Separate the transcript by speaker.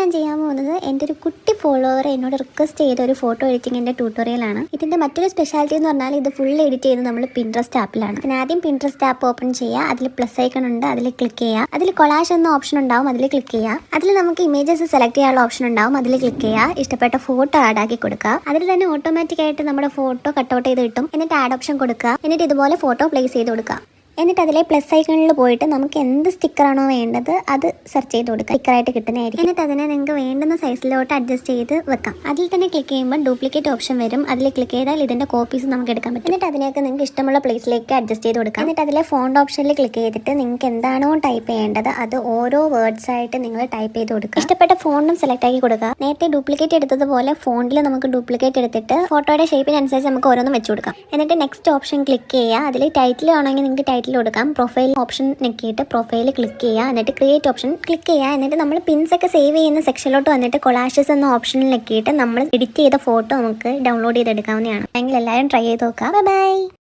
Speaker 1: ഞാൻ ചെയ്യാൻ പോകുന്നത് എൻ്റെ ഒരു കുട്ടി ഫോളോവർ എന്നോട് റിക്വസ്റ്റ് ചെയ്ത ഒരു ഫോട്ടോ എഡിറ്റിങ്ങിൻ്റെ ട്യൂട്ടോറിയലാണ്. ഇതിൻ്റെ മറ്റൊരു സ്പെഷ്യാലിറ്റി എന്ന് പറഞ്ഞാൽ ഇത് ഫുൾ എഡിറ്റ് ചെയ്യുന്നത് നമ്മൾ പിൻട്രസ്റ്റ് ആപ്പിലാണ്. പിന്നെ ആദ്യം പിൻട്രസ്റ്റ് ആപ്പ് ഓപ്പൺ ചെയ്യുക. അതിൽ പ്ലസ് ഐക്കൺ ഉണ്ട്, അതിൽ ക്ലിക്ക് ചെയ്യുക. അതിൽ കൊളാഷ് എന്ന ഓപ്ഷൻ ഉണ്ടാവും, അതിൽ ക്ലിക്ക് ചെയ്യുക. അതിൽ നമുക്ക് ഇമേജസ് സെലക്ട് ചെയ്യാനുള്ള ഓപ്ഷൻ ഉണ്ടാവും, അതിൽ ക്ലിക്ക് ചെയ്യുക. ഇഷ്ടപ്പെട്ട ഫോട്ടോ ആഡ് ആക്കി കൊടുക്കുക. അതിൽ തന്നെ ഓട്ടോമാറ്റിക് ആയിട്ട് നമ്മുടെ ഫോട്ടോ കട്ടൗട്ട് ചെയ്ത് കിട്ടും. എന്നിട്ട് ആഡ് ഓപ്ഷൻ കൊടുക്കുക. എന്നിട്ട് ഇതുപോലെ ഫോട്ടോ പ്ലേസ് ചെയ്ത് കൊടുക്കുക. എന്നിട്ട് അതിലെ പ്ലസ് ഐക്കണിൽ പോയിട്ട് നമുക്ക് എന്ത് സ്റ്റിക്കറാണോ വേണ്ടത് അത് സെർച്ച് ചെയ്ത് കൊടുക്കുക. സ്റ്റിക്കറായിട്ട് കിട്ടുന്നതായിരിക്കും. എന്നിട്ട് അതിനെ നിങ്ങൾക്ക് വേണ്ടുന്ന സൈസിലോട്ട് അഡ്ജസ്റ്റ് ചെയ്ത് വെക്കാം. അതിൽ തന്നെ ക്ലിക്ക് ചെയ്യുമ്പോൾ ഡ്യൂപ്ലിക്കേറ്റ് ഓപ്ഷൻ വരും. അതിൽ ക്ലിക്ക് ചെയ്താൽ ഇതിന്റെ കോപ്പീസ് നമുക്ക് എടുക്കാൻ പറ്റും. എന്നിട്ട് അതിനൊക്കെ നിങ്ങൾക്ക് ഇഷ്ടമുള്ള പ്ലേസിലേക്ക് അഡ്ജസ്റ്റ് ചെയ്ത് കൊടുക്കാം. എന്നിട്ട് അതിലെ ഫോണ്ട് ഓപ്ഷനിൽ ക്ലിക്ക് ചെയ്തിട്ട് നിങ്ങൾക്ക് എന്താണോ ടൈപ്പ് ചെയ്യേണ്ടത് അത് ഓരോ വേർഡ്സ് ആയിട്ട് നിങ്ങൾ ടൈപ്പ് ചെയ്ത് കൊടുക്കുക. ഇഷ്ടപ്പെട്ട ഫോണ്ടും സെലക്ട് ആക്കി കൊടുക്കുക. നേരത്തെ ഡ്യൂപ്ലിക്കേറ്റ് എടുത്തതുപോലെ ഫോണ്ടിൽ നമുക്ക് ഡ്യൂപ്ലിക്കേറ്റ് എടുത്തിട്ട് ഫോട്ടോയുടെ ഷേപ്പിനനുസരിച്ച് നമുക്ക് ഓരോന്നും വെച്ച് കൊടുക്കാം. എന്നിട്ട് നെക്സ്റ്റ് ഓപ്ഷൻ ക്ലിക്ക് ചെയ്യുക. അതിൽ ടൈറ്റിൽ ആണെങ്കിൽ നിങ്ങൾക്ക് ടൈറ്റിൽ കൊടുക്കാം. പ്രൊഫൈൽ ഓപ്ഷൻ ഞെക്കിയിട്ട് പ്രൊഫൈൽ ക്ലിക്ക് ചെയ്യുക. എന്നിട്ട് ക്രിയേറ്റ് ഓപ്ഷൻ ക്ലിക്ക് ചെയ്യുക. എന്നിട്ട് നമ്മൾ പിൻസ് ഒക്കെ സേവ് ചെയ്യുന്ന സെക്ഷനിലോട്ട് വന്നിട്ട് കൊളാഷസ് എന്ന ഓപ്ഷനിൽ ഞെക്കിയിട്ട് നമ്മൾ എഡിറ്റ് ചെയ്ത ഫോട്ടോ നമുക്ക് ഡൗൺലോഡ് ചെയ്തെടുക്കാവുന്നതാണ്. അല്ലെങ്കിൽ എല്ലാവരും ട്രൈ ചെയ്ത് നോക്കുക. ബൈ.